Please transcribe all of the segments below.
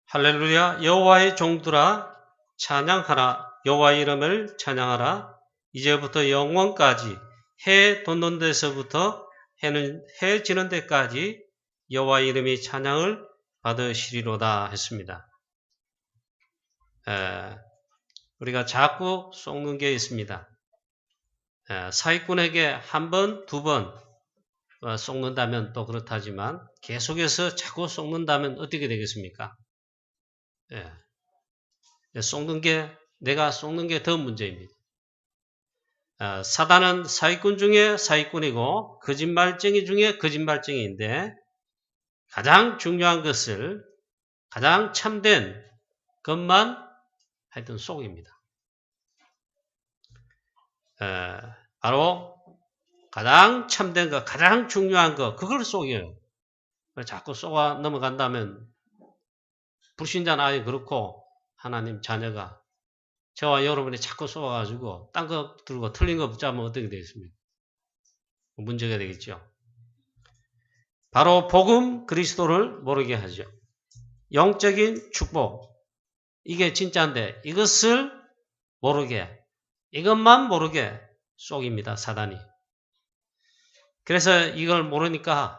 할렐루야. 여호와의 종들아 찬양하라. 여호와의 이름을 찬양하라. 이제부터 영원까지 해 돋는 데서부터 해 지는 데까지 여호와의 이름이 찬양을 받으시리로다 했습니다. 우리가 자꾸 속는 게 있습니다. 사기꾼에게 한 번, 두 번 속는다면 또 그렇다지만 계속해서 자꾸 속는다면 어떻게 되겠습니까? 내가 속는 게 더 문제입니다. 사단은 사기꾼 중에 사기꾼이고 거짓말쟁이 중에 거짓말쟁이인데 가장 중요한 것을 가장 참된 것만 하여튼 속입니다. 바로 가장 참된 것, 가장 중요한 것, 그걸 속여요. 자꾸 속아 넘어간다면 불신자는 아예 그렇고 하나님 자녀가 저와 여러분이 자꾸 속아가지고 딴 거 들고 틀린 거 붙잡으면 어떻게 되겠습니까? 문제가 되겠죠. 바로 복음 그리스도를 모르게 하죠. 영적인 축복, 이게 진짜인데 이것을 모르게, 이것만 모르게 속입니다, 사단이. 그래서 이걸 모르니까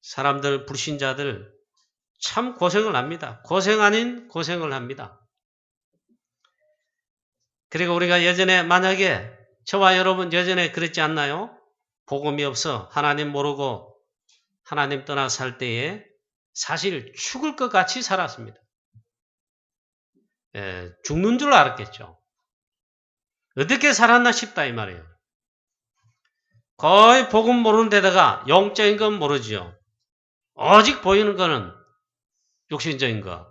사람들, 불신자들 참 고생을 합니다. 고생 아닌 고생을 합니다. 그리고 우리가 예전에 만약에 저와 여러분 예전에 그랬지 않나요? 복음이 없어 하나님 모르고 하나님 떠나 살 때에 사실 죽을 것 같이 살았습니다. 죽는 줄 알았겠죠. 어떻게 살았나 싶다 이 말이에요. 거의 복음 모르는 데다가 영적인 건 모르죠. 오직 보이는 거는 육신적인 거.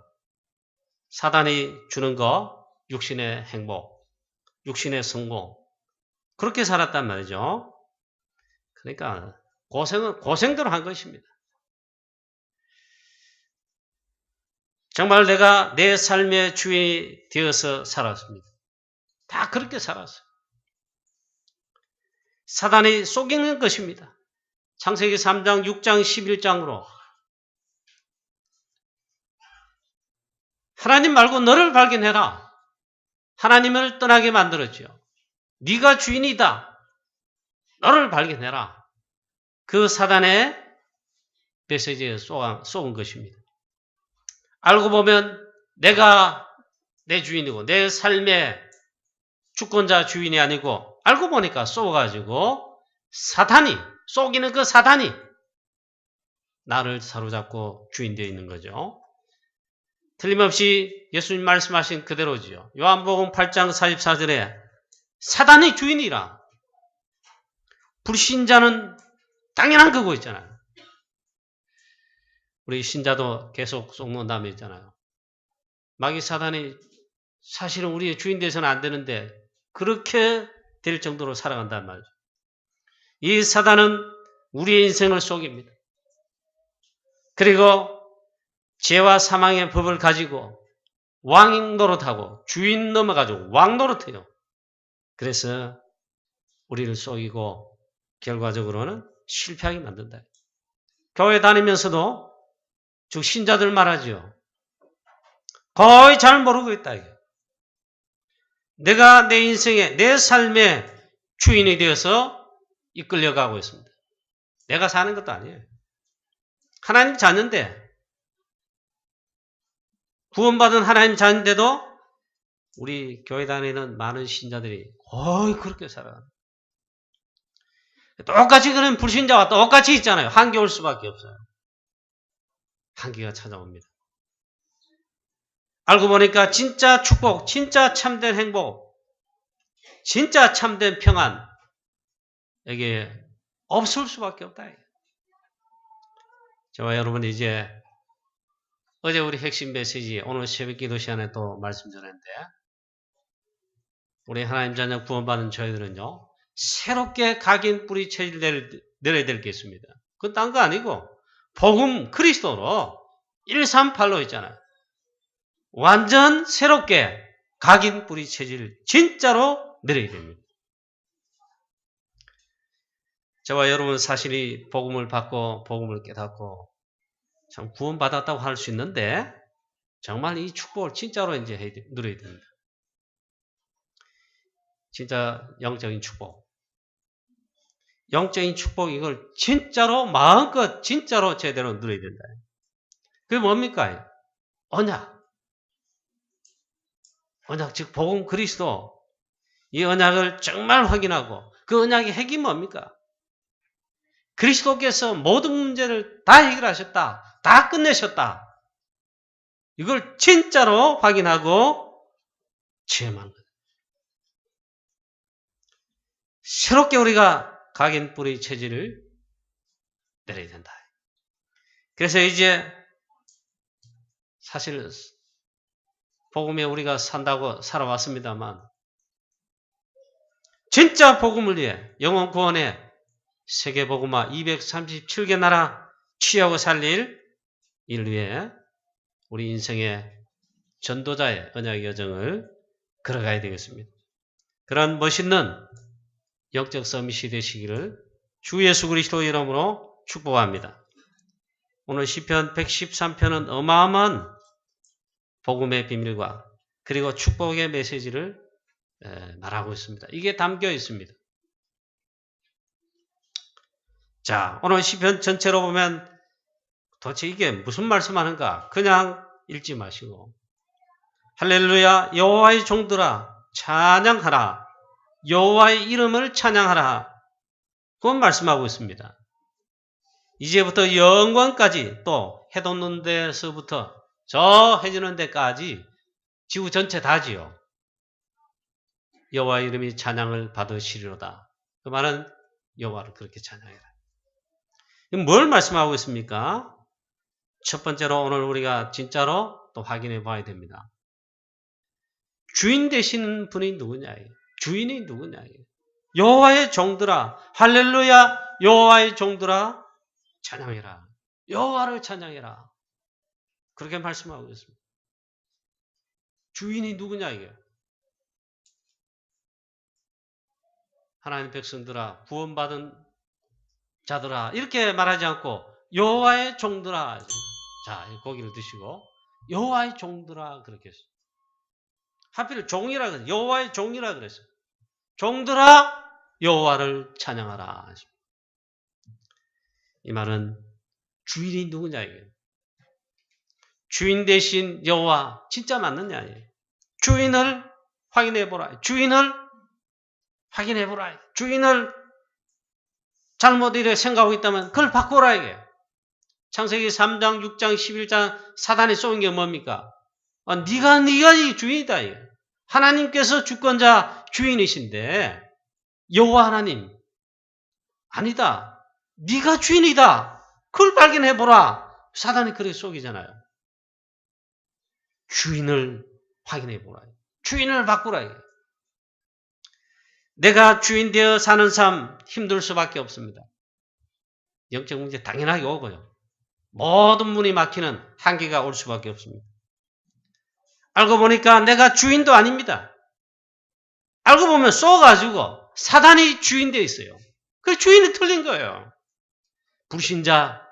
사단이 주는 거, 육신의 행복, 육신의 성공. 그렇게 살았단 말이죠. 그러니까 고생은 고생대로 한 것입니다. 정말 내가 내 삶의 주인이 되어서 살았습니다. 다 그렇게 살았어요. 사단이 속이는 것입니다. 창세기 3장, 6장, 11장으로 하나님 말고 너를 발견해라. 하나님을 떠나게 만들었죠. 네가 주인이다. 너를 발견해라. 그 사단의 메시지에 쏘은 것입니다. 알고 보면 내가 내 주인이고 내 삶의 주권자 주인이 아니고 알고 보니까 쏘가지고 사탄이 속이는 그 사탄이 나를 사로잡고 주인 되어 있는 거죠. 틀림없이 예수님 말씀하신 그대로지요. 요한복음 8장 44절에 사단이 주인이라. 불신자는 당연한 거고 있잖아요. 우리 신자도 계속 속는다며 있잖아요. 마귀 사단이 사실은 우리의 주인 되서는 안 되는데 그렇게 될 정도로 살아간단 말이죠. 이 사단은 우리의 인생을 속입니다. 그리고 죄와 사망의 법을 가지고 왕 노릇하고 주인 넘어가지고 왕 노릇해요. 그래서 우리를 속이고 결과적으로는 실패하게 만든다. 교회 다니면서도 즉 신자들 말하죠. 거의 잘 모르고 있다. 내가 내 인생에 내 삶의 주인이 되어서 이끌려가고 있습니다. 내가 사는 것도 아니에요. 하나님 자녀인데 구원받은 하나님 자녀인데도 우리 교회 다니는 많은 신자들이 거의 그렇게 살아갑니다. 똑같이 그런 불신자와 똑같이 있잖아요. 한계올 수밖에 없어요. 한계가 찾아옵니다. 알고 보니까 진짜 축복, 진짜 참된 행복, 진짜 참된 평안 여기에 없을 수밖에 없다. 저와 여러분 이제 어제 우리 핵심 메시지 오늘 새벽 기도 시간에 또 말씀드렸는데 우리 하나님 자녀 구원받은 저희들은요 새롭게 각인 뿌리 체질 내려야 될 게 있습니다. 그건 딴 거 아니고 복음 그리스도로 138로 있잖아요. 완전 새롭게 각인 뿌리 체질을 진짜로 내려야 됩니다. 저와 여러분 사실이 복음을 받고 복음을 깨닫고 참 구원받았다고 할 수 있는데 정말 이 축복을 진짜로 이제 누려야 됩니다. 진짜 영적인 축복. 영적인 축복 이걸 진짜로 마음껏 진짜로 제대로 누려야 된다. 그게 뭡니까? 언약. 언약 즉 복음 그리스도. 이 언약을 정말 확인하고 그 언약의 핵이 뭡니까? 그리스도께서 모든 문제를 다 해결하셨다. 다 끝내셨다. 이걸 진짜로 확인하고 체험하는 거예요. 새롭게 우리가 각인뿌리 체질을 내려야 된다. 그래서 이제 사실 복음에 우리가 산다고 살아왔습니다만 진짜 복음을 위해 영혼 구원에 세계복음화 237개 나라 취하고 살릴 이를 위해 우리 인생의 전도자의 언약의 여정을 걸어가야 되겠습니다. 그런 멋있는 영적 서밋이 되시기를 주 예수 그리스도 이름으로 축복합니다. 오늘 시편 113편은 어마어마한 복음의 비밀과 그리고 축복의 메시지를 말하고 있습니다. 이게 담겨 있습니다. 자, 오늘 시편 전체로 보면 도대체 이게 무슨 말씀하는가? 그냥 읽지 마시고 할렐루야 여호와의 종들아 찬양하라. 여호와의 이름을 찬양하라. 그건 말씀하고 있습니다. 이제부터 영광까지 또 해 돋는 데서부터 저 해지는 데까지 지구 전체 다지요. 여호와의 이름이 찬양을 받으시리로다. 그 말은 여호와를 그렇게 찬양해라. 뭘 말씀하고 있습니까? 첫 번째로 오늘 우리가 진짜로 또 확인해 봐야 됩니다. 주인 되시는 분이 누구냐? 주인이 누구냐? 여호와의 종들아 할렐루야 여호와의 종들아 찬양해라. 여호와를 찬양해라. 그렇게 말씀하고 있습니다. 주인이 누구냐 이게? 하나님 백성들아 구원받은 자들아 이렇게 말하지 않고 여호와의 종들아. 자, 고기를 드시고 여호와의 종들아 그렇게 했어요. 하필 종이라 그랬어요. 여호와의 종이라 그랬어요. 종들아 여호와를 찬양하라. 이 말은 주인이 누구냐 이게. 주인 대신 여호와 진짜 맞느냐 이게. 주인을 확인해 보라. 주인을 확인해 보라. 주인을 잘못 이렇게 생각하고 있다면 그걸 바꾸라 이게. 창세기 3장, 6장, 11장 사단이 쏘는 게 뭡니까? 네가 이 주인이다 이게. 하나님께서 주권자 주인이신데 여호와 하나님 아니다. 네가 주인이다. 그걸 발견해 보라. 사단이 그렇게 속이잖아요. 주인을 확인해 보라. 주인을 바꾸라. 내가 주인 되어 사는 삶 힘들 수밖에 없습니다. 영적 문제 당연하게 오고요. 모든 문이 막히는 한계가 올 수밖에 없습니다. 알고 보니까 내가 주인도 아닙니다. 알고 보면 쏘가지고 사단이 주인 되어 있어요. 그 주인이 틀린 거예요. 불신자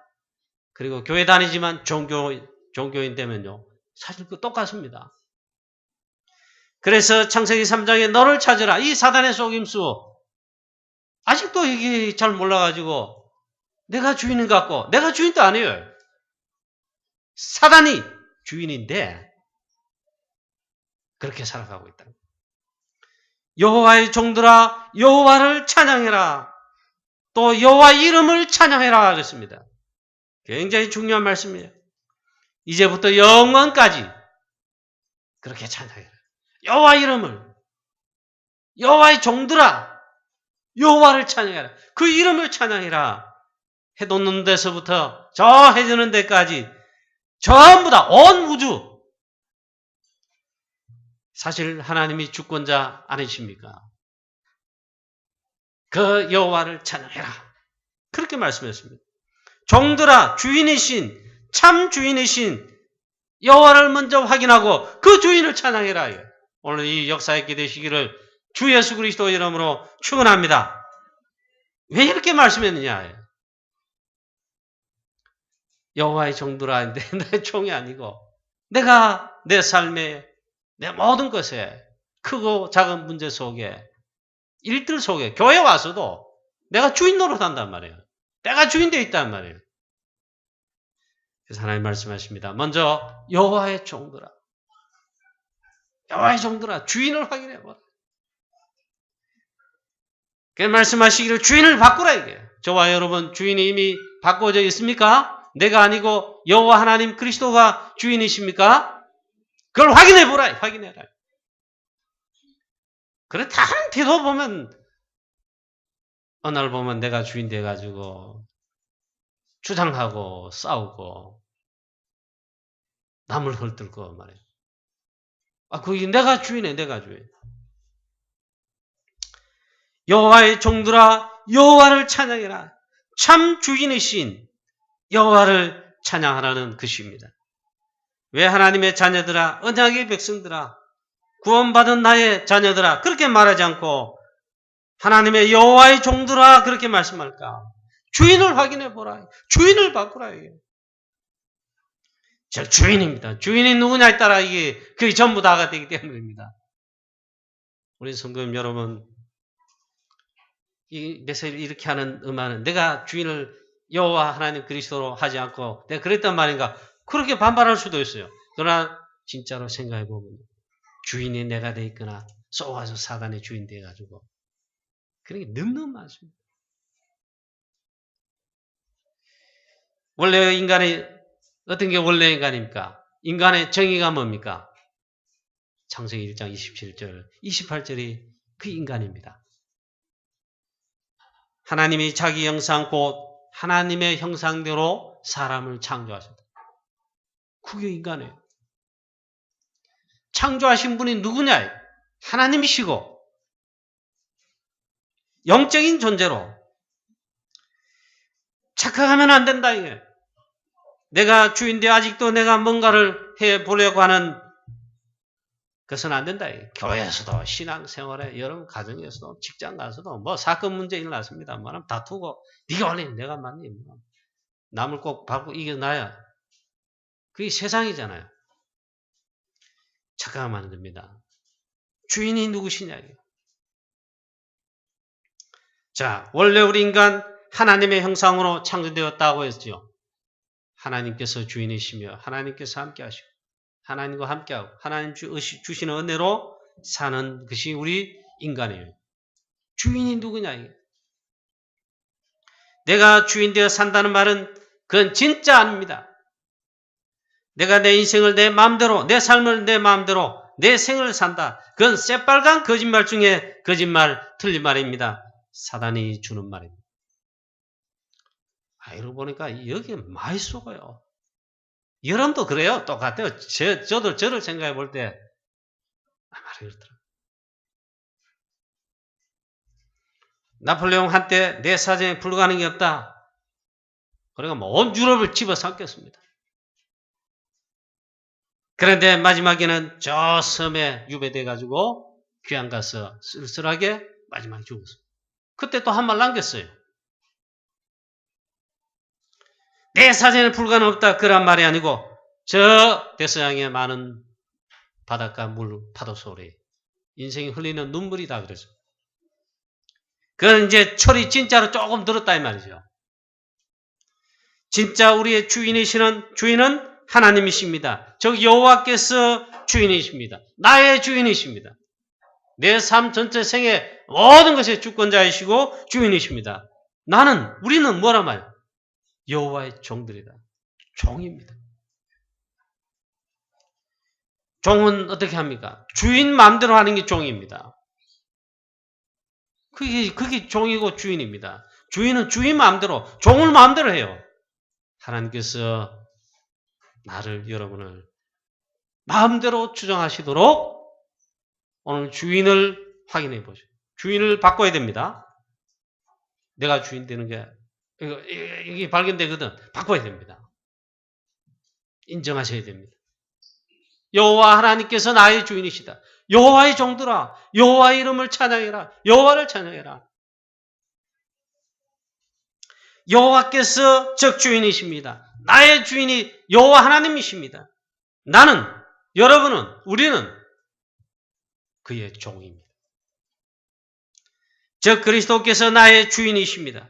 그리고 교회 다니지만 종교인 되면요. 사실 그 똑같습니다. 그래서 창세기 3장에 너를 찾으라. 이 사단의 속임수 아직도 이게 잘 몰라가지고 내가 주인인 것 같고 내가 주인도 아니에요. 사단이 주인인데 그렇게 살아가고 있다. 여호와의 종들아 여호와를 찬양해라. 또 여호와 이름을 찬양해라 그랬습니다. 굉장히 중요한 말씀이에요. 이제부터 영원까지 그렇게 찬양해라. 여호와 이름을 여호와의 종들아 여호와를 찬양해라. 그 이름을 찬양해라. 해 돋는 데서부터 저 해지는 데까지 전부 다 온 우주 사실 하나님이 주권자 아니십니까? 그 여호와를 찬양해라. 그렇게 말씀했습니다. 종들아 주인이신 참 주인이신 여호와를 먼저 확인하고 그 주인을 찬양해라. 오늘 이 역사에 있게 되시기를 주 예수 그리스도 이름으로 축원합니다. 왜 이렇게 말씀했느냐? 여호와의 종들아, 내 종이 아니고 내가 내 삶에 내 모든 것에 크고 작은 문제 속에 일들 속에 교회 와서도 내가 주인 노릇한단 말이에요. 내가 주인 되어 있단 말이에요. 그래서 하나님 말씀하십니다. 먼저 여호와의 종들아, 여호와의 종들아, 주인을 확인해봐. 그 말씀하시기를 주인을 바꾸라 이게. 저와 여러분 주인이 이미 바꿔져 있습니까? 내가 아니고 여호와 하나님 그리스도가 주인이십니까? 그걸 확인해보라. 확인해라. 그래 다른 태도 보면 어느 날 보면 내가 주인 돼가지고 주장하고 싸우고 남을 헐뜯고 말이에요. 그게 내가 주인이야. 내가 주인. 여호와의 종들아 여호와를 찬양해라. 참 주인이신 여호와를 찬양하라는 것입니다. 왜 하나님의 자녀들아, 언약의 백성들아, 구원받은 나의 자녀들아 그렇게 말하지 않고 하나님의 여호와의 종들아 그렇게 말씀할까? 주인을 확인해보라. 주인을 바꾸라. 이게. 즉 주인입니다. 주인이 누구냐에 따라 이게 그게 전부 다가 되기 때문입니다. 우리 성도님 여러분, 이 메시지를 이렇게 하는 음악은 내가 주인을 여호와 하나님 그리스도로 하지 않고 내가 그랬단 말인가? 그렇게 반발할 수도 있어요. 그러나 진짜로 생각해보면 주인이 내가 돼 있거나 쏘아서 사단의 주인 돼가지고 그런 게 너무너무 많습니다. 원래 인간이 어떤 게 원래 인간입니까? 인간의 정의가 뭡니까? 창세기 1장 27절, 28절이 그 인간입니다. 하나님이 자기 형상 곧 하나님의 형상대로 사람을 창조하셨다. 그게 인간이에요. 창조하신 분이 누구냐? 하나님이시고 영적인 존재로 착각하면 안 된다 이게. 내가 주인데 아직도 내가 뭔가를 해보려고 하는 그것은 안 된다. 교회에서도 신앙생활에 여러분 가정에서도 직장 가서도 뭐 사건 문제 일어났습니다만 다투고 네가 원래 내가 맞니? 남을 꼭 밟고 이겨놔야 그게 세상이잖아요. 착각하면 안 됩니다. 주인이 누구시냐? 자, 원래 우리 인간 하나님의 형상으로 창조되었다고 했죠. 하나님께서 주인이시며 하나님께서 함께 하시고 하나님과 함께하고 하나님 주시는 은혜로 사는 것이 우리 인간이에요. 주인이 누구냐? 내가 주인 되어 산다는 말은 그건 진짜 아닙니다. 내가 내 인생을 내 마음대로, 내 삶을 내 마음대로, 내 생을 산다. 그건 새빨간 거짓말 중에 거짓말, 틀린 말입니다. 사단이 주는 말입니다. 이러고 보니까 여기에 많이 속아요. 여러분도 그래요. 똑같아요. 저를 생각해 볼 때, 말이 그렇더라고요. 나폴레옹 한때 내 사정에 불가능한 게 없다. 그러니까 온 유럽을 집어삼켰습니다. 그런데 마지막에는 저 섬에 유배돼가지고 귀양 가서 쓸쓸하게 마지막에 죽었어요. 그때 또 한 말 남겼어요. 내 사정에 불가능 없다. 그런 말이 아니고 저 대서양의 많은 바닷가 물 파도 소리 인생이 흘리는 눈물이다 그래서 그건 이제 철이 진짜로 조금 들었다 이 말이죠. 진짜 우리의 주인이시는 주인은 하나님이십니다. 즉 여호와께서 주인이십니다. 나의 주인이십니다. 내 삶 전체 생의 모든 것의 주권자이시고 주인이십니다. 우리는 뭐라 말이야? 여호와의 종들이다. 종입니다. 종은 어떻게 합니까? 주인 마음대로 하는 게 종입니다. 그게 종이고 주인입니다. 주인은 주인 마음대로, 종을 마음대로 해요. 하나님께서 여러분을 마음대로 추정하시도록 오늘 주인을 확인해 보죠. 주인을 바꿔야 됩니다. 내가 주인 되는 게 이게 발견되거든. 바꿔야 됩니다. 인정하셔야 됩니다. 여호와 하나님께서 나의 주인이시다. 여호와의 종들아, 여호와의 이름을 찬양해라. 여호와를 찬양해라. 여호와께서 적 주인이십니다. 나의 주인이 여호와 하나님이십니다. 나는, 여러분은, 우리는 그의 종입니다. 즉 그리스도께서 나의 주인이십니다.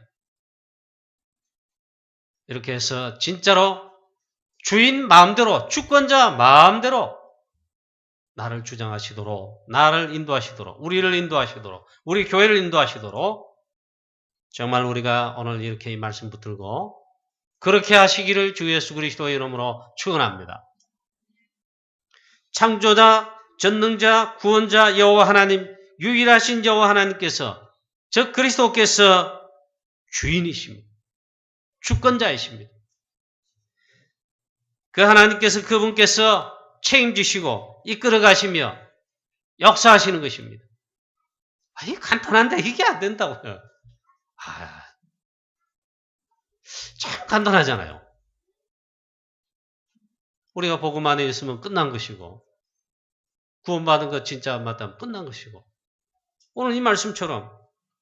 이렇게 해서 진짜로 주인 마음대로, 주권자 마음대로 나를 주장하시도록, 나를 인도하시도록, 우리를 인도하시도록, 우리 교회를 인도하시도록 정말 우리가 오늘 이렇게 이 말씀 붙들고 그렇게 하시기를 주 예수 그리스도의 이름으로 축원합니다. 창조자, 전능자, 구원자 여호와 하나님, 유일하신 여호와 하나님께서, 즉 그리스도께서 주인이십니다. 주권자이십니다. 그 하나님께서, 그분께서 책임지시고 이끌어 가시며 역사하시는 것입니다. 아니, 간단한데 이게 안 된다고요. 참 간단하잖아요. 우리가 복음 안에 있으면 끝난 것이고, 구원받은 것 진짜 맞다면 끝난 것이고, 오늘 이 말씀처럼,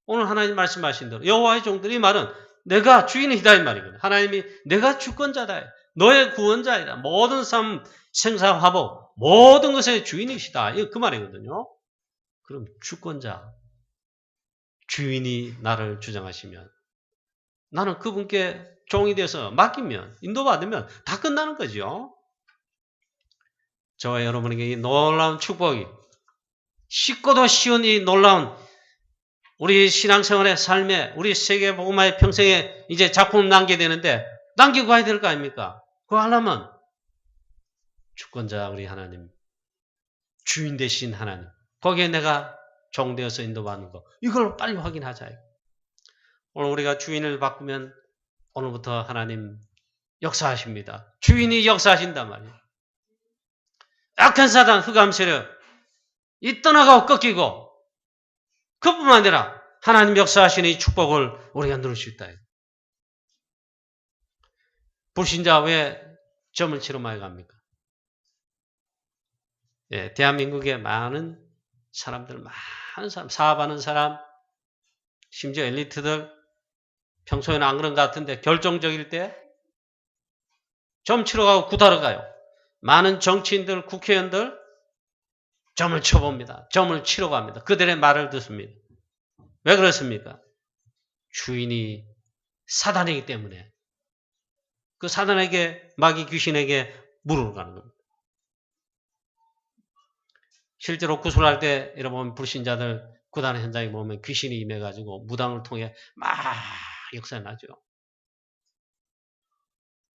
오늘 하나님 말씀하신 대로 여호와의 종들이 말은 내가 주인이다 이 말이거든요. 하나님이 내가 주권자다, 너의 구원자이다, 모든 삶, 생사, 화복, 모든 것의 주인이시다, 이거 그 말이거든요. 그럼 주권자, 주인이 나를 주장하시면 나는 그분께 종이 돼서 맡기면, 인도받으면 다 끝나는 거죠. 저와 여러분에게 이 놀라운 축복이, 쉽고도 쉬운 이 놀라운 우리 신앙생활의 삶에, 우리 세계복음화의 평생에 이제 작품을 남게 되는데 남기고 가야 될 거 아닙니까? 그거 하려면 주권자 우리 하나님, 주인 되신 하나님, 거기에 내가 종되어서 인도받는 거, 이걸 빨리 확인하자. 오늘 우리가 주인을 바꾸면 오늘부터 하나님 역사하십니다. 주인이 역사하신단 말이에요. 악한 사단, 흑암 세력 이 떠나가고 꺾이고, 그뿐만 아니라 하나님 역사하시는 이 축복을 우리가 누릴 수 있다. 불신자 왜 점을 치러 많이 갑니까? 예, 대한민국에 많은 사람들, 많은 사람, 사업하는 사람, 심지어 엘리트들, 평소에는 안 그런 것 같은데 결정적일 때 점 치러 가고 구타러 가요. 많은 정치인들, 국회의원들 점을 쳐봅니다. 점을 치러 갑니다. 그들의 말을 듣습니다. 왜 그렇습니까? 주인이 사단이기 때문에 그 사단에게, 마귀 귀신에게 물으러 가는 겁니다. 실제로 구술할 때 여러분 불신자들 구단 현장에 보면 귀신이 임해가지고 무당을 통해 막 역사가 나죠.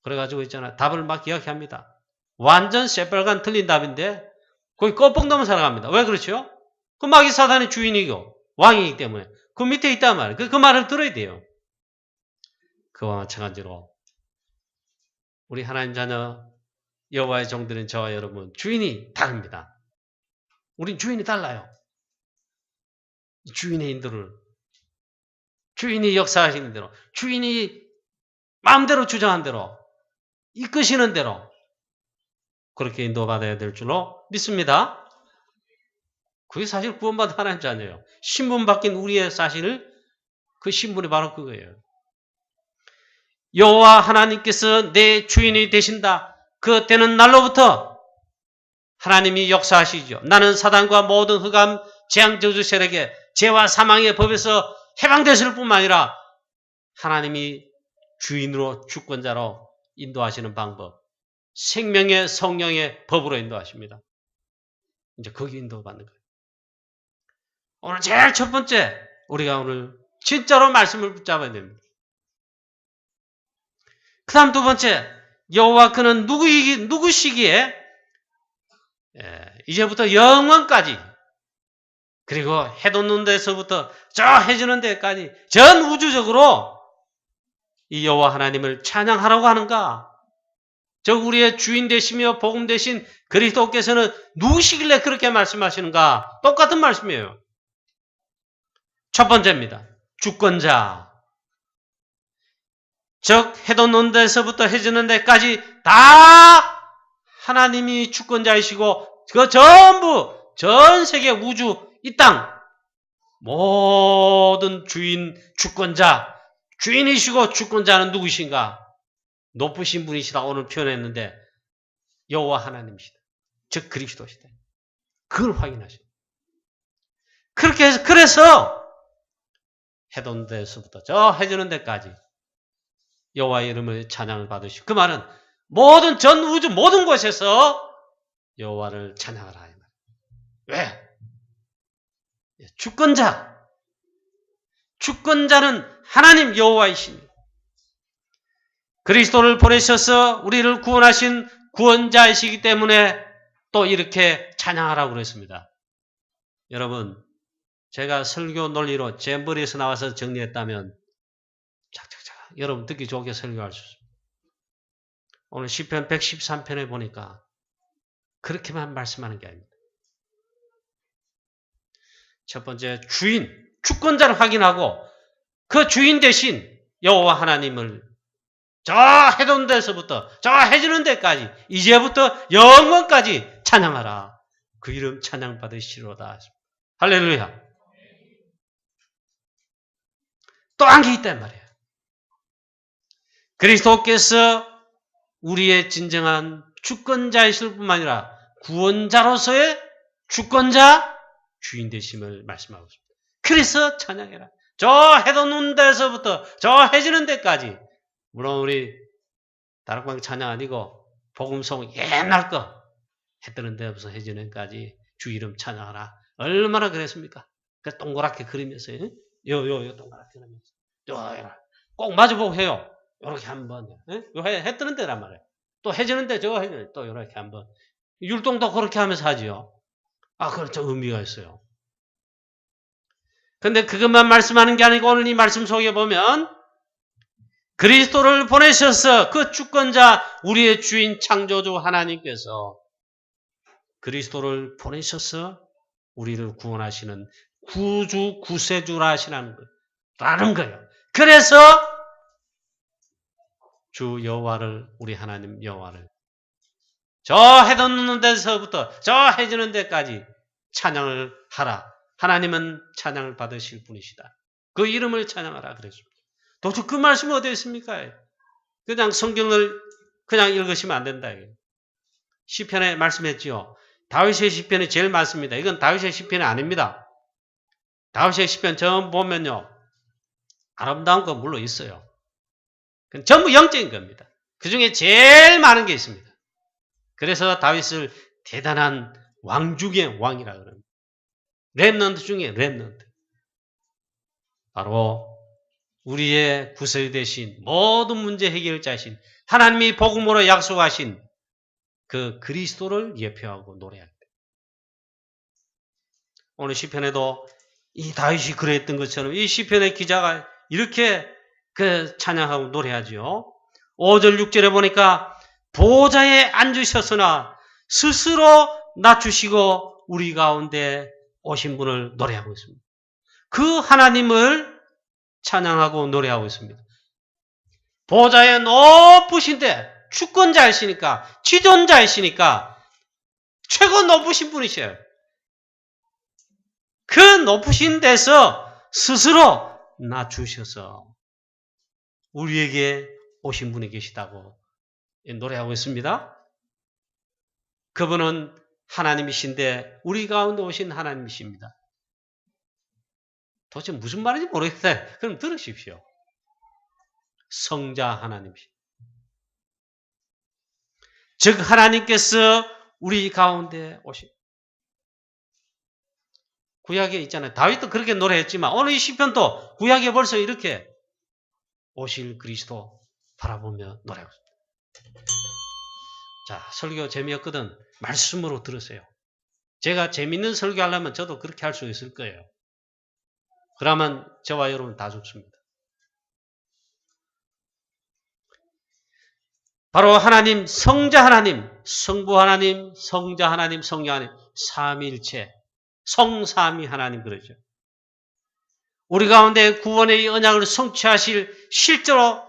그래가지고 있잖아요. 답을 막 이야기합니다. 완전 새빨간 틀린 답인데 거기 껌뻑 넘어 살아갑니다. 왜 그렇죠? 그 마귀 사단의 주인이고 왕이기 때문에 그 밑에 있단 말이에요. 그 말을 들어야 돼요. 그와 마찬가지로 우리 하나님 자녀 여호와의 종들은 저와 여러분 주인이 다릅니다. 우린 주인이 달라요. 주인의 인도를, 주인이 역사하시는 대로, 주인이 마음대로 주장한 대로, 이끄시는 대로 그렇게 인도받아야 될 줄로 믿습니다. 그게 사실 구원받은 하나님 자녀예요. 신분 바뀐 우리의 사실을, 그 신분이 바로 그거예요. 여호와 하나님께서 내 주인이 되신다. 그 되는 날로부터 하나님이 역사하시죠. 나는 사단과 모든 흑암, 재앙, 저주 세력의 죄와 사망의 법에서 해방되실 뿐만 아니라 하나님이 주인으로, 주권자로 인도하시는 방법, 생명의 성령의 법으로 인도하십니다. 이제 거기 인도받는 거예요. 오늘 제일 첫 번째, 우리가 오늘 진짜로 말씀을 붙잡아야 됩니다. 그 다음 두 번째, 여호와 그는 누구시기에 이제부터 영원까지, 그리고 해 돋는 데서부터 저 해 지는 데까지 전 우주적으로 이 여호와 하나님을 찬양하라고 하는가? 저 우리의 주인 되시며 복음 되신 그리스도께서는 누구시길래 그렇게 말씀하시는가? 똑같은 말씀이에요. 첫 번째입니다. 주권자. 즉 해 돋는 데서부터 해 지는 데까지 다 하나님이 주권자이시고 그 전부, 전 세계 우주, 이 땅 모든 주인, 주권자, 주인이시고 주권자는 누구신가? 높으신 분이시다 오늘 표현했는데 여호와 하나님이시다. 즉 그리스도시다. 그걸 확인하셔. 그렇게 해서 그래서 해돋는 데서부터 저 해지는 데까지 여호와의 이름을 찬양을 받으시고 그 말은 모든 전 우주 모든 곳에서 여호와를 찬양하라. 왜? 주권자는 하나님 여호와이십니다. 그리스도를 보내셔서 우리를 구원하신 구원자이시기 때문에 또 이렇게 찬양하라고 그랬습니다. 여러분, 제가 설교 논리로 제 머리에서 나와서 정리했다면 착착착 여러분 듣기 좋게 설교할 수 있습니다. 오늘 시편 113편에 보니까 그렇게만 말씀하는 게 아닙니다. 첫 번째 주권자를 확인하고 그 주인 대신 여호와 하나님을 저 해돋는 데서부터 저 해지는 데까지 이제부터 영원까지 찬양하라. 그 이름 찬양 받으시로다. 할렐루야. 또 한 게 있단 말이에요. 그리스도께서 우리의 진정한 주권자이실 뿐만 아니라 구원자로서의 주권자 주인 되심을 말씀하고 있습니다. 그래서 찬양해라. 저 해돋는 데서부터 저 해지는 데까지 물론 우리 다락방 찬양 아니고 복음송 옛날 거 해 뜨는 데부터 해지는 데까지 주 이름 찬양하라. 얼마나 그랬습니까? 그 동그랗게 그리면서 요 동그랗게 그리면서 꼭 마주보고 해요. 요렇게 한번 해 뜨는 데란 말이에요. 또 해지는 데 저거 해지는 또 요렇게 한번 율동도 그렇게 하면서 하지요. 그렇죠. 의미가 있어요. 근데 그것만 말씀하는 게 아니고 오늘 이 말씀 속에 보면 그리스도를 보내셔서 그 주권자 우리의 주인 창조주 하나님께서 그리스도를 보내셔서 우리를 구원하시는 구주 구세주라 하시는 거예요. 그래서 주 여호와를 우리 하나님 여호와를 저 해돋는 데서부터 저 해지는 데까지 찬양을 하라. 하나님은 찬양을 받으실 분이시다. 그 이름을 찬양하라 그랬습니다. 도대체 그 말씀이 어디에 있습니까? 그냥 성경을 그냥 읽으시면 안 된다. 시편에 말씀했지요. 다윗의 시편이 제일 많습니다. 이건 다윗의 시편이 아닙니다. 다윗의 시편 처음 보면요. 아름다운 거 물론 있어요. 그건 전부 영적인 겁니다. 그 중에 제일 많은 게 있습니다. 그래서 다윗을 대단한 왕 중의 왕이라 그럽니다. 렘넌트 중에 렘넌트. 바로 우리의 구세주 되신 모든 문제 해결자이신 하나님이 복음으로 약속하신 그 그리스도를 예표하고 노래합니다. 오늘 시편에도 이 다윗이 그랬던 것처럼 이 시편의 기자가 이렇게 그 찬양하고 노래하죠. 5절 6절에 보니까 보좌에 앉으셨으나 스스로 낮추시고 우리 가운데 오신 분을 노래하고 있습니다. 그 하나님을 찬양하고 노래하고 있습니다. 보좌에 높으신데 주권자이시니까 지존자이시니까 최고 높으신 분이셔요. 그 높으신 데서 스스로 낮추셔서 우리에게 오신 분이 계시다고 노래하고 있습니다. 그분은 하나님이신데 우리 가운데 오신 하나님이십니다. 도대체 무슨 말인지 모르겠어요. 그럼 들으십시오. 성자 하나님이십니다. 즉 하나님께서 우리 가운데 오신 구약에 있잖아요. 다윗도 그렇게 노래했지만 오늘 이 시편도 구약에 벌써 이렇게 오실 그리스도 바라보며 노래하고 있습니다. 자, 설교 재미없거든 말씀으로 들으세요. 제가 재밌는 설교하려면 저도 그렇게 할 수 있을 거예요. 그러면 저와 여러분 다 좋습니다. 바로 하나님, 성자 하나님, 성부 하나님, 성자 하나님, 성령 하나님, 삼위일체, 성삼위 하나님 그러죠. 우리 가운데 구원의 언약을 성취하실 실제로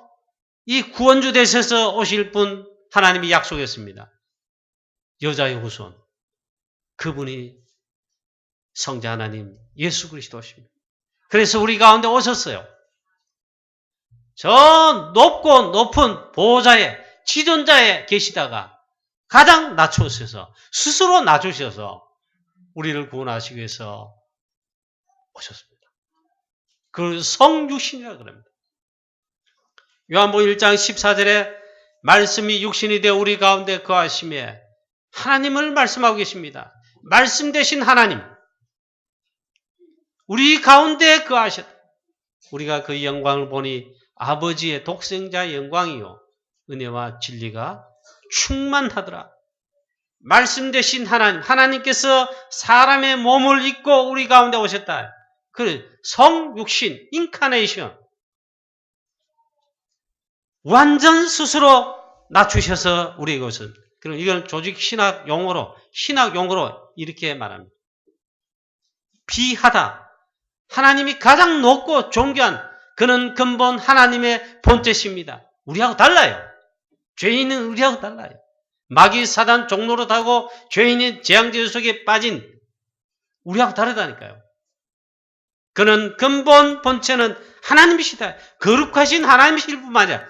이 구원주 되셔서 오실 분 하나님이 약속했습니다. 여자의 후손, 그분이 성자 하나님 예수 그리스도십니다. 그래서 우리 가운데 오셨어요. 저 높고 높은 보호자에 지존자에 계시다가 가장 낮추셔서 스스로 낮추셔서 우리를 구원하시기 위해서 오셨습니다. 그걸 성육신이라고 그럽니다. 요한복음 1장 14절에 말씀이 육신이 되어 우리 가운데 거하심에 하나님을 말씀하고 계십니다. 말씀 되신 하나님, 우리 가운데 거하셨다. 우리가 그 영광을 보니 아버지의 독생자의 영광이요 은혜와 진리가 충만하더라. 말씀 되신 하나님, 하나님께서 사람의 몸을 입고 우리 가운데 오셨다. 그 성육신, 인카네이션. 완전 스스로 낮추셔서 우리에게 오셨다. 그럼 이건 조직 신학 용어로 이렇게 말합니다. 비하다. 하나님이 가장 높고 존귀한 그는 근본 하나님의 본체십니다. 우리하고 달라요. 죄인은 우리하고 달라요. 마귀 사단 종로로 타고 죄인의 재앙제도 속에 빠진 우리하고 다르다니까요. 그는 근본 본체는 하나님이시다. 거룩하신 하나님이실 뿐만 아니라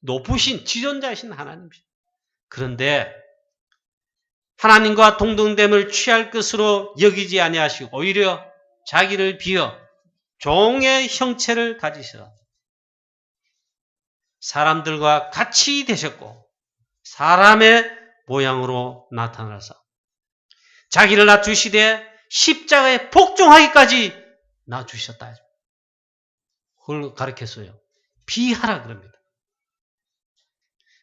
높으신 지존자이신 하나님이시다. 그런데 하나님과 동등됨을 취할 것으로 여기지 아니하시고 오히려 자기를 비어 종의 형체를 가지셔 사람들과 같이 되셨고 사람의 모양으로 나타나서 자기를 낮추시되 십자가에 복종하기까지 낮추셨다. 그걸 가르쳤어요. 비하라 그럽니다.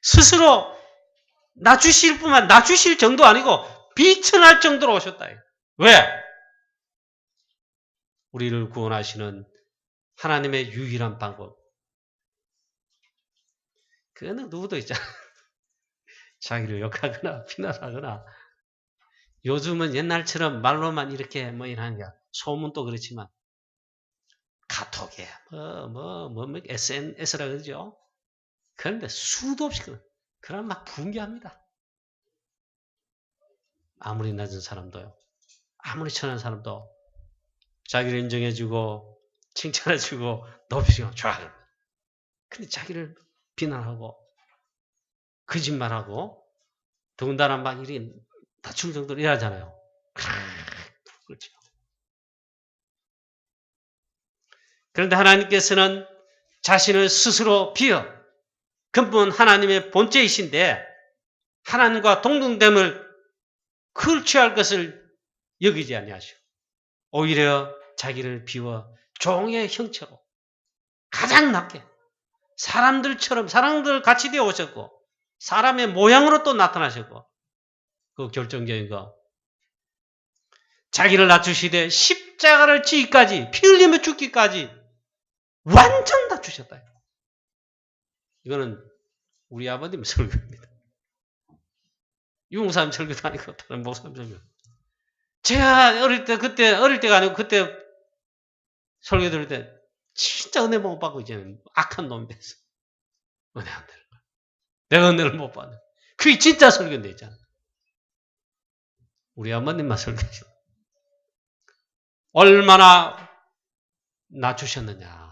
스스로 낮추실 정도 아니고 비천할 정도로 오셨다. 왜? 우리를 구원하시는 하나님의 유일한 방법. 그거는 누구도 있잖아. 자기를 욕하거나 비난하거나. 요즘은 옛날처럼 말로만 이렇게 이러는 게 소문도 그렇지만 카톡에 SNS라 그러죠. 그런데 수도 없이 그런 막 붕괴합니다. 아무리 낮은 사람도요. 아무리 천한 사람도 자기를 인정해주고 칭찬해주고 높이시고 좋아합니다. 근데 자기를 비난하고 거짓말하고 더군다나 막 이리 다칠 정도로 일하잖아요. 그렇죠. 그런데 하나님께서는 자신을 스스로 비어 근본 하나님의 본체이신데 하나님과 동등됨을 클취할 것을 여기지 아니하시고 오히려 자기를 비워 종의 형체로 가장 낮게 사람들 같이 되어 오셨고 사람의 모양으로 또 나타나셨고 그 결정적인 거 자기를 낮추시되 십자가를 지기까지 피 흘리며 죽기까지 완전 낮추셨다. 이거는 우리 아버님 설교입니다. 유흥사님 설교도 아니고 다른 목사님 설교. 제가 어릴 때가 아니고 그때 설교 들을 때 진짜 은혜 못 받고 이제는 악한 놈이 됐어. 은혜 안 되는 거야. 내가 은혜를 못 받는. 그게 진짜 설교인데 있잖아. 우리 어머님만 설교하시고 얼마나 낮추셨느냐.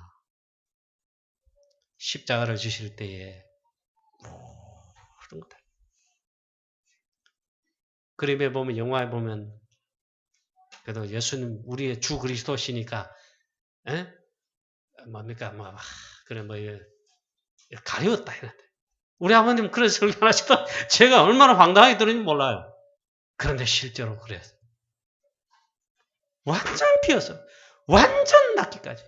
십자가를 지실 때에 모든 것들. 그림에 보면 영화에 보면 그래도 예수님 우리의 주 그리스도시니까 가려웠다 이런데 우리 아버님 그런 설교 하시다 제가 얼마나 황당하게 들었는지 몰라요. 그런데 실제로 그랬어요. 완전 피었어. 완전 낫기까지.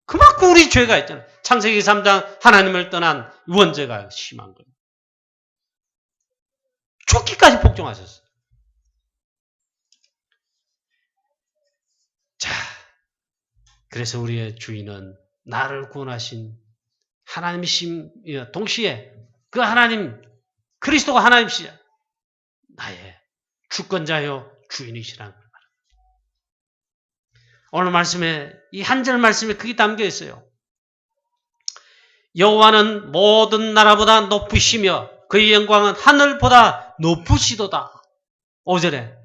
그만큼 우리 죄가 있잖아요. 창세기 3장 하나님을 떠난 원죄가 심한 거예요. 죽기까지 복종하셨어요. 자, 그래서 우리의 주인은 나를 구원하신 하나님이심 동시에 그 하나님 그리스도가 하나님이시자 나의 주권자요 주인이시라는 걸 말합니다. 오늘 말씀에 이 한 절 말씀에 그게 담겨 있어요. 여호와는 모든 나라보다 높으시며 그의 영광은 하늘보다 높으시도다. 5절에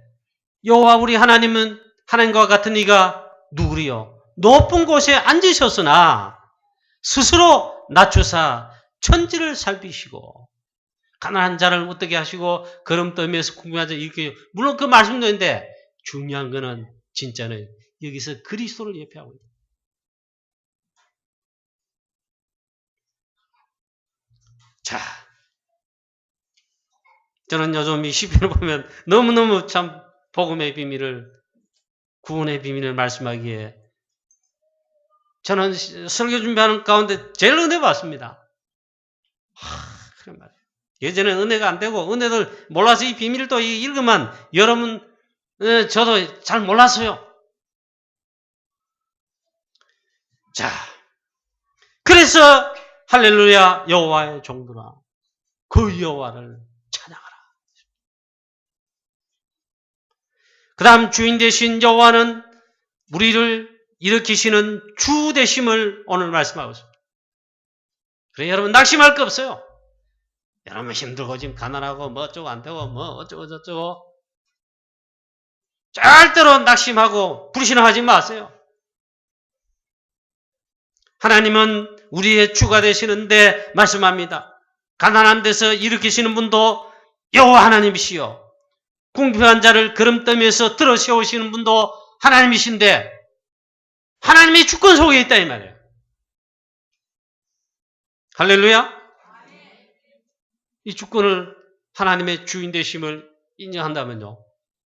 여호와 우리 하나님은 하나님과 같은 이가 누구리요? 높은 곳에 앉으셨으나 스스로 낮추사 천지를 살피시고 가난한 자를 어떻게 하시고 걸음더미에서 궁핍한 자를 일으켜. 물론 그 말씀도 있는데 중요한 거는 진짜는 여기서 그리스도를 예표하고 있다. 자, 저는 요즘 이 시편을 보면 너무너무 참 복음의 비밀을, 구원의 비밀을 말씀하기에 저는 설교 준비하는 가운데 제일 은혜 받습니다. 그런 말이에요. 예전에는 은혜가 안 되고 은혜를 몰라서 이 비밀을 또 읽으면 여러분, 저도 잘 몰랐어요. 자, 그래서 할렐루야 여호와의 종들아 그 여호와를 찬양하라. 그 다음 주인 되신 여호와는 우리를 일으키시는 주 되심을 오늘 말씀하고 있습니다. 그래 여러분 낙심할 거 없어요. 여러분 힘들고 지금 가난하고 뭐 어쩌고 안 되고 뭐 어쩌고 저쩌고 절대로 낙심하고 불신하지 마세요. 하나님은 우리의 주가 되시는데 말씀합니다. 가난한 데서 일으키시는 분도 여호와 하나님이시요. 궁핍한 자를 걸음더미에서 들어 세우시는 분도 하나님이신데 하나님의 주권 속에 있다 이 말이에요. 할렐루야. 이 주권을 하나님의 주인 되심을 인정한다면요.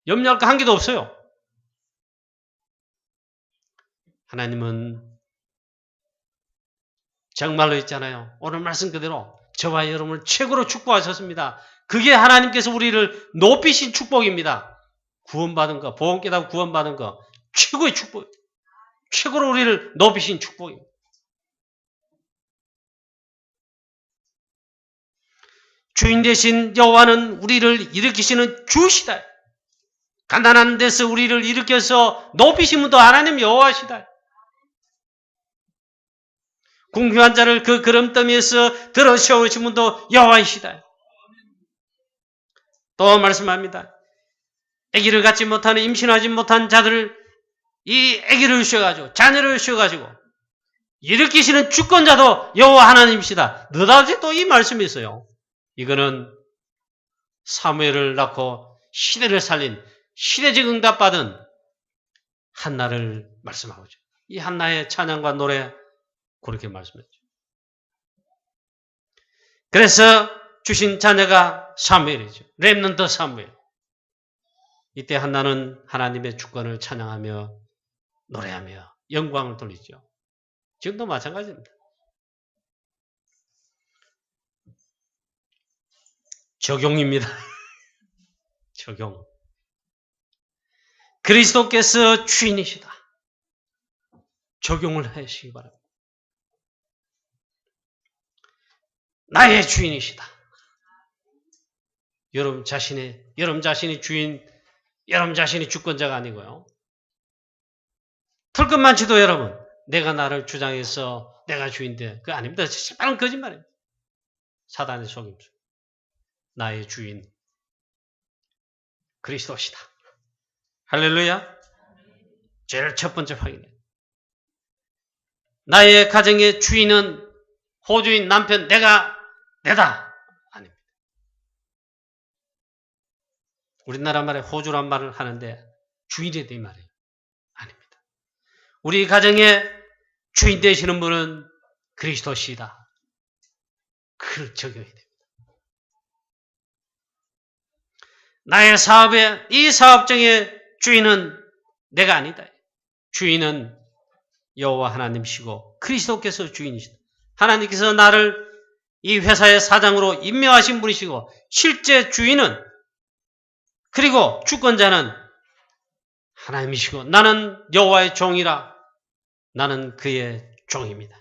염려할 거 한 개도 없어요. 하나님은 정말로 있잖아요. 오늘 말씀 그대로 저와 여러분을 최고로 축복하셨습니다. 그게 하나님께서 우리를 높이신 축복입니다. 구원받은 거, 복음 깨닫고 구원받은 거 최고의 축복, 최고로 우리를 높이신 축복입니다. 주인 되신 여호와는 우리를 일으키시는 주시다. 가난한 데서 우리를 일으켜서 높이신 분도 하나님 여호와시다. 궁핍한 자를 그 걸음더미에서 들어 세우신 분도 여호와이시다. 또 말씀합니다. 아기를 갖지 못하는 임신하지 못한 자들을 이 아기를 주셔가지고 자녀를 주셔가지고 일으키시는 주권자도 여호와 하나님이시다. 느닷없이 또 이 말씀이 있어요. 이거는 사무엘을 낳고 시대를 살린 시대적 응답받은 한나를 말씀하고 있죠. 이 한나의 찬양과 노래 그렇게 말씀했죠. 그래서 주신 자녀가 사무엘이죠. 렘넌트 사무엘. 이때 한나는 하나님의 주권을 찬양하며 노래하며 영광을 돌리죠. 지금도 마찬가지입니다. 적용입니다. 적용. 그리스도께서 주인이시다. 적용을 하시기 바랍니다. 나의 주인이시다. 여러분 자신이 주인, 여러분 자신이 주권자가 아니고요. 털끝만치도 여러분, 내가 나를 주장해서 내가 주인데, 그거 아닙니다. 시발은 거짓말입니다. 사단의 속임수. 나의 주인, 그리스도시다. 할렐루야. 제일 첫 번째 확인이에요. 나의 가정의 주인은 호주인 남편 내다. 아닙니다. 우리나라 말에 호주란 말을 하는데 주인이 된 말이에요. 아닙니다. 우리 가정의 주인 되시는 분은 그리스도시다. 그걸 적용해야 됩니다. 나의 사업의 이 사업장의 주인은 내가 아니다. 주인은 여호와 하나님이시고 그리스도께서 주인이시다. 하나님께서 나를 이 회사의 사장으로 임명하신 분이시고 실제 주인은 그리고 주권자는 하나님이시고 나는 여호와의 종이라. 나는 그의 종입니다.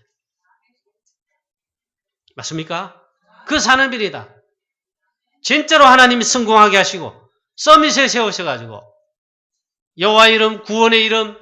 맞습니까? 그 사는 일이다. 진짜로 하나님이 성공하게 하시고 서밋에 세우셔가지고 여호와 이름, 구원의 이름,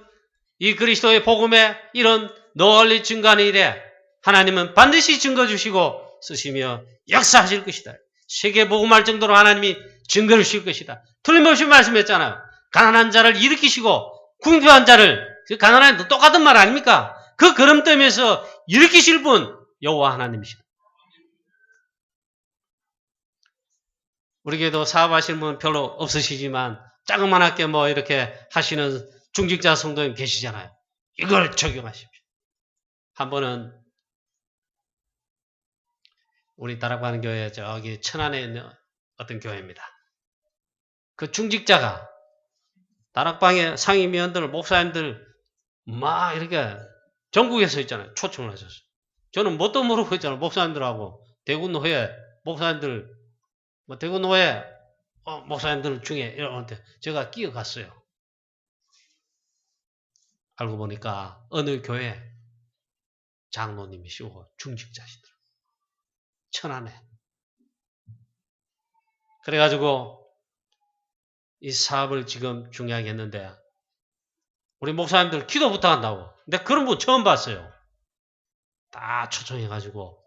이 그리스도의 복음의 이름 널리 증거하는 일에 하나님은 반드시 증거 주시고 쓰시며 역사하실 것이다. 세계 복음할 정도로 하나님이 증거를 주실 것이다. 틀림없이 말씀했잖아요. 가난한 자를 일으키시고 궁핍한 자를, 그 가난한 똑같은 말 아닙니까? 그 걸음더미에서 일으키실 분 여호와 하나님이시다. 우리 교회도 사업하시는 분 별로 없으시지만 자그만하게 뭐 이렇게 하시는 중직자 성도님 계시잖아요. 이걸 적용하십시오. 한 번은 우리 다락방 교회 저기 천안에 있는 어떤 교회입니다. 그 중직자가 다락방에 상임위원들, 목사님들 막 이렇게 전국에서 있잖아요. 초청을 하셨어요. 저는 뭣도 모르고 있잖아요. 목사님들하고 대구노회 목사님들, 뭐 대구노회 목사님들 중에 이런데 제가 끼어갔어요. 알고 보니까 어느 교회 장로님이시고 중직자시더라고요. 천안에. 그래가지고 이 사업을 지금 중요하게 했는데 우리 목사님들 기도 부탁한다고. 근데 그런 분 처음 봤어요. 다 초청해가지고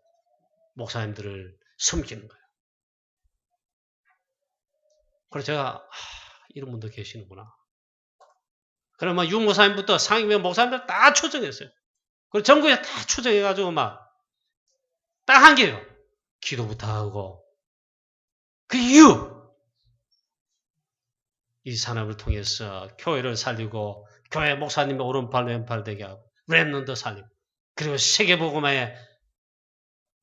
목사님들을 섬기는 거예요. 그래서 제가 이런 분도 계시는구나. 그러면 유목사님부터 상임위원 목사님들 다 초청했어요. 그리고 전국에 다 초청해가지고 막 딱 한 개요. 기도 부탁하고. 그 이유! 이 산업을 통해서 교회를 살리고 교회 목사님의 오른팔 왼팔 되게 하고 렘넌트 살리고 그리고 세계복음화에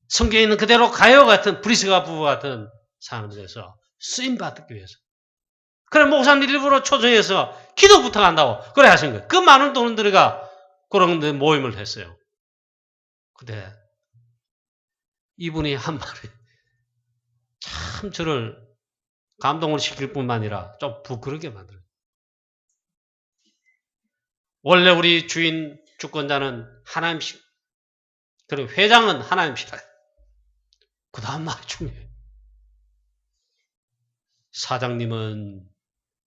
성경에 있는 그대로 가요 같은 브리스가 부부 같은 사람들에서 쓰임받기 위해서 그래 목사님 일부러 초청해서 기도 부탁한다고 그래 하신 거예요. 그 많은 돈을 들어가 그런 데 모임을 했어요. 근데 이분이 한 말이 참 저를 감동을 시킬 뿐만 아니라 좀 부끄럽게 만들어요. 원래 우리 주인 주권자는 하나님이시고 그리고 회장은 하나님이시다. 그 다음 말이 중요해요. 사장님은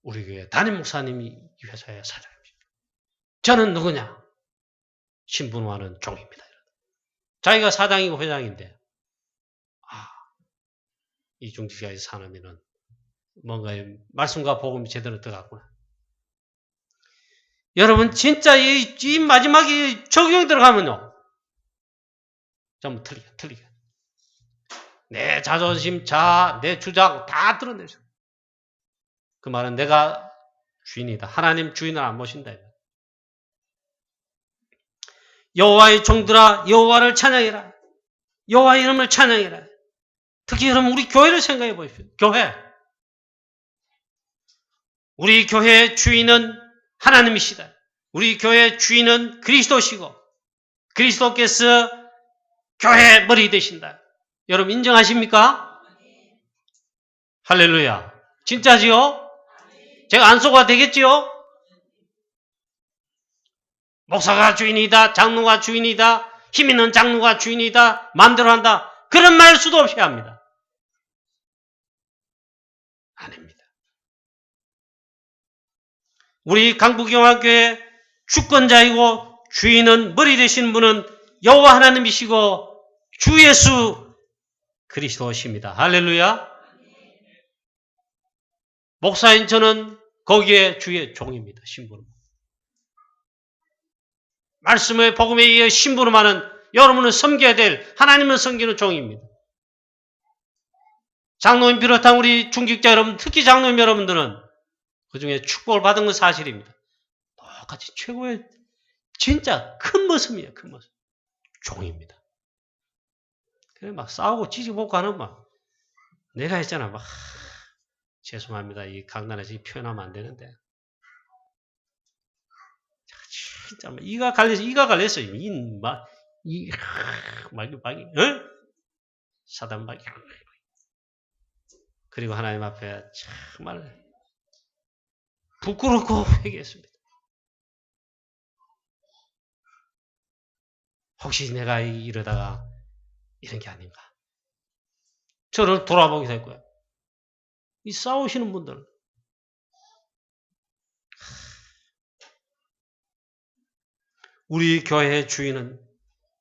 우리 교회 담임 목사님이 이 회사의 사장입니다. 저는 누구냐? 신분화는 종입니다. 자기가 사장이고 회장인데 이 중직자의 산업에는 뭔가 말씀과 복음이 제대로 들어갔구나. 여러분 진짜 이 마지막에 적용이 들어가면요. 전부 틀리게. 내 자존심, 내 주장 다 드러내죠. 그 말은 내가 주인이다. 하나님 주인을 안 모신다. 여호와의 종들아 여호와를 찬양해라. 여호와의 이름을 찬양해라. 특히 여러분 우리 교회를 생각해 보십시오. 교회. 우리 교회의 주인은 하나님이시다. 우리 교회의 주인은 그리스도시고 그리스도께서 교회의 머리 되신다. 여러분 인정하십니까? 할렐루야. 진짜지요? 제가 안 속아 되겠지요? 목사가 주인이다. 장로가 주인이다. 힘 있는 장로가 주인이다. 마음대로 한다. 그런 말 수도 없이 합니다. 아닙니다. 우리 강북영화교회 주권자이고 주인은 머리 되신 분은 여호와 하나님이시고 주 예수 그리스도십니다. 할렐루야. 목사인 저는 거기에 주의 종입니다. 신부름. 말씀의 복음에 의해 신부름하는 여러분은 섬겨야 될 하나님을 섬기는 종입니다. 장로님 비롯한 우리 중직자 여러분, 특히 장로님 여러분들은 그 중에 축복을 받은 건 사실입니다. 똑같이 최고의 진짜 큰 모습이에요. 큰 모습. 종입니다. 그래 막 싸우고 찌지볶고 하는 막 내가 했잖아. 막 죄송합니다. 이 강단에서 이 표현하면 안 되는데 진짜 막 이가 갈렸어요. 사단막이. 그리고 하나님 앞에 정말 부끄럽고 회개했습니다. 혹시 내가 이러다가 이런 게 아닌가. 저를 돌아보게 될 거야. 이 싸우시는 분들. 우리 교회의 주인은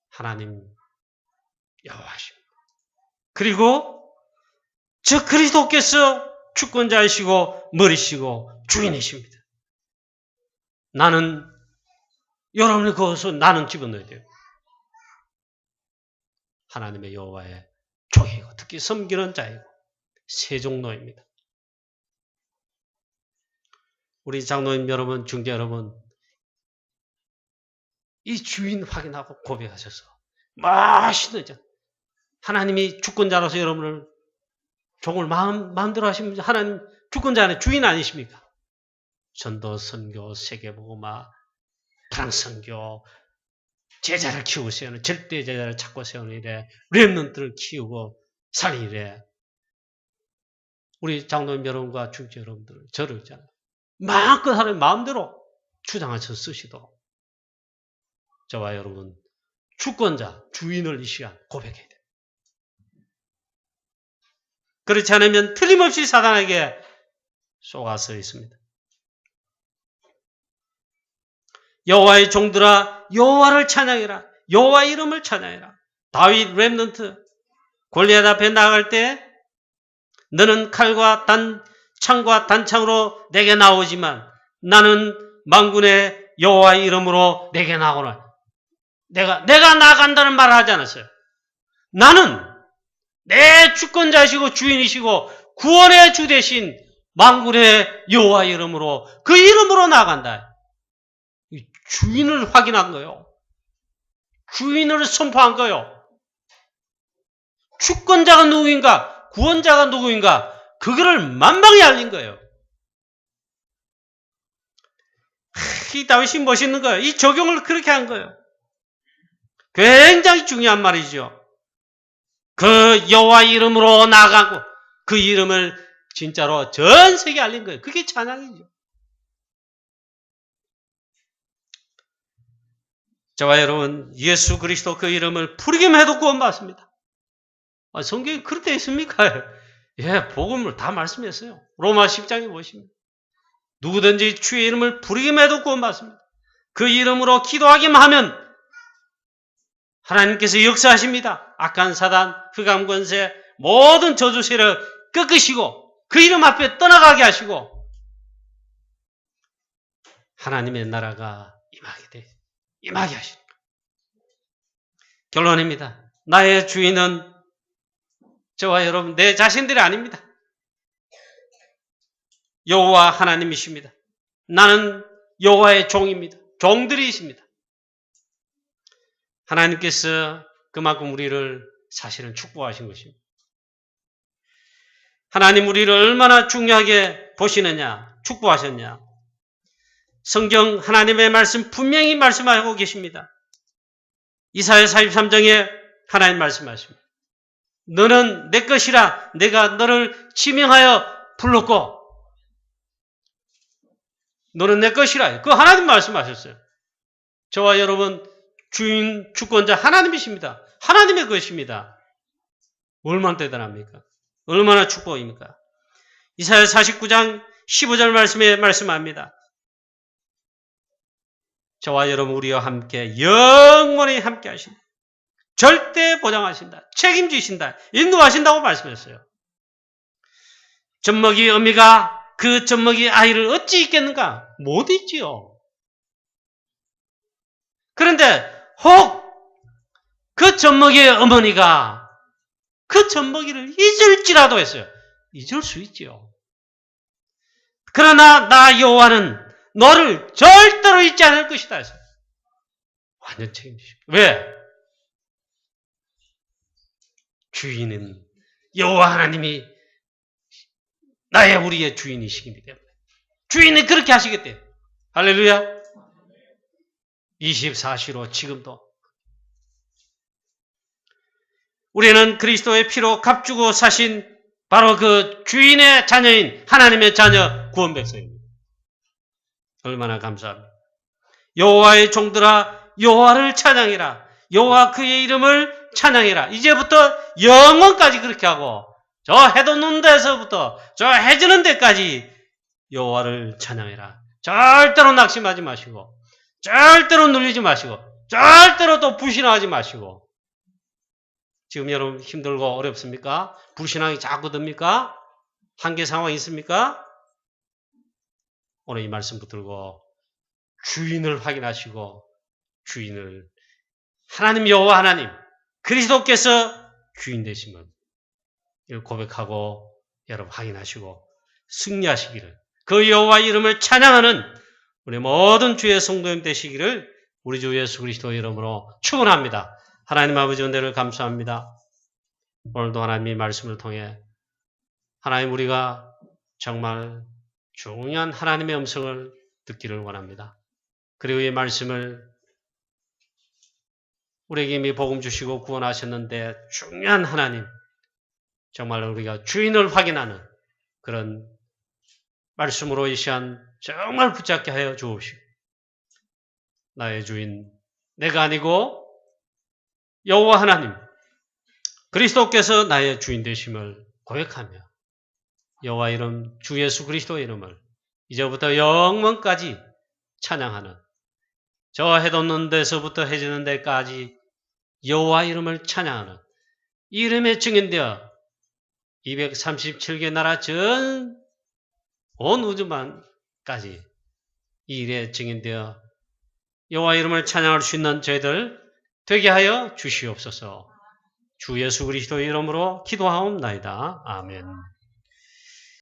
하나님 여호와십니다. 그리고 저 그리스도께서 주권자이시고 머리시고 주인이십니다. 나는 여러분이 거기서 나는 집어넣어야 돼요. 하나님의 여호와의 종이고 특히 섬기는 자이고 세종로입니다. 우리 장로님 여러분, 중재 여러분, 이 주인 확인하고 고백하셔서 맛있는 전 하나님이 주권자로서 여러분을 종을 마음대로 하시면 하나님 주권자 안에 주인 아니십니까? 전도, 선교, 세계복음화, 프랑스 선교, 제자를 키우고 세우는, 절대 제자를 찾고 세우는 일에 렘넌트를 키우고 살리는 일에 우리 장로님 여러분과 중재 여러분들 저를 있잖아요. 마음껏 하나님 마음대로 주장하셔서 쓰시도록 저와 여러분 주권자, 주인을 이 시간 고백해야 돼요. 그렇지 않으면 틀림없이 사단에게 속아서 있습니다. 여호와의 종들아 여호와를 찬양해라. 여호와 이름을 찬양해라. 다윗 렘넌트 골리앗 앞에 나갈 때 너는 칼과 창과 단창으로 내게 나오지만 나는 만군의 여호와의 이름으로 내게 나오노라. 내가 나간다는 말을 하지 않았어요. 나는 내 주권자이시고 주인이시고 구원의 주 대신 만군의 여호와의 이름으로 그 이름으로 나간다. 주인을 확인한 거예요. 주인을 선포한 거예요. 주권자가 누구인가, 구원자가 누구인가, 그거를 만방에 알린 거예요. 이 다윗이 멋있는 거예요. 이 적용을 그렇게 한 거예요. 굉장히 중요한 말이죠. 그 여호와 이름으로 나가고 그 이름을 진짜로 전 세계에 알린 거예요. 그게 찬양이죠. 저와 여러분, 예수 그리스도 그 이름을 부르기만 해도 구원받습니다. 성경에 그렇게 되어 있습니까? 예, 복음을 다 말씀했어요. 로마 10장에 보시면 누구든지 주의 이름을 부르기만 해도 구원받습니다. 그 이름으로 기도하기만 하면 하나님께서 역사하십니다. 악한 사단, 흑암 권세, 모든 저주 세력을 꺾으시고 그 이름 앞에 떠나가게 하시고 하나님의 나라가 임하게 하시는 거예요. 결론입니다. 나의 주인은 저와 여러분, 내 자신들이 아닙니다. 여호와 하나님이십니다. 나는 여호와의 종입니다. 종들이십니다. 하나님께서 그만큼 우리를 사실은 축복하신 것입니다. 하나님 우리를 얼마나 중요하게 보시느냐, 축복하셨냐. 성경 하나님의 말씀 분명히 말씀하고 계십니다. 이사야 43장에 하나님 말씀하십니다. 너는 내 것이라 내가 너를 지명하여 불렀고 너는 내 것이라. 그거 하나님 말씀하셨어요. 저와 여러분 주인, 주권자 하나님이십니다. 하나님의 것입니다. 얼마나 대단합니까? 얼마나 축복입니까? 이사야 49장 15절 말씀에 말씀합니다. 저와 여러분 우리와 함께 영원히 함께 하신다. 절대 보장하신다. 책임지신다. 인도하신다고 말씀했어요. 젖먹이 어미가 그 젖먹이 아이를 어찌 잊겠는가? 못 잊지요. 그런데 혹 그 젖먹이의 어머니가 그 젖먹이를 잊을지라도 했어요. 잊을 수 있지요. 그러나 나 여호와는 너를 절대로 잊지 않을 것이다 했어요. 완전 책임지십니다. 왜? 주인은 여호와 하나님이 나의 우리의 주인이시기 때문에 주인은 그렇게 하시겠대요. 할렐루야. 24시로 지금도 우리는 그리스도의 피로 값주고 사신 바로 그 주인의 자녀인 하나님의 자녀 구원 백성입니다. 얼마나 감사합니다. 여호와의 종들아 여호와를 찬양해라. 여호와 그의 이름을 찬양해라. 이제부터 영원까지 그렇게 하고 저 해돋는 놓는 데서부터 저 해 지는 데까지 여호와를 찬양해라. 절대로 낙심하지 마시고 절대로 눌리지 마시고 절대로 또 불신하지 마시고. 지금 여러분 힘들고 어렵습니까? 불신앙이 자꾸 듭니까? 한계 상황이 있습니까? 오늘 이 말씀 붙들고 주인을 확인하시고 주인을 하나님 여호와 하나님 그리스도께서 주인 되심을 고백하고 여러분 확인하시고 승리하시기를, 그 여호와 이름을 찬양하는 우리 모든 주의 성도님 되시기를 우리 주 예수 그리스도 이름으로 축원합니다. 하나님 아버지 은혜를 감사합니다. 오늘도 하나님의 말씀을 통해 하나님 우리가 정말 중요한 하나님의 음성을 듣기를 원합니다. 그리고 이 말씀을 우리에게 이미 복음 주시고 구원하셨는데 중요한 하나님, 정말 우리가 주인을 확인하는 그런 말씀으로 이 시간 정말 붙잡게 하여 주옵시고, 나의 주인 내가 아니고 여호와 하나님 그리스도께서 나의 주인 되심을 고백하며 여호와 이름 주 예수 그리스도의 이름을 이제부터 영원까지 찬양하는, 저 해돋는 데서부터 해지는 데까지 여호와 이름을 찬양하는 이 이름에 증인되어 237개 나라 전 온 우주만까지 이 일에 증인되어 여호와 이름을 찬양할 수 있는 저희들 되게 하여 주시옵소서. 주 예수 그리스도의 이름으로 기도하옵나이다. 아멘.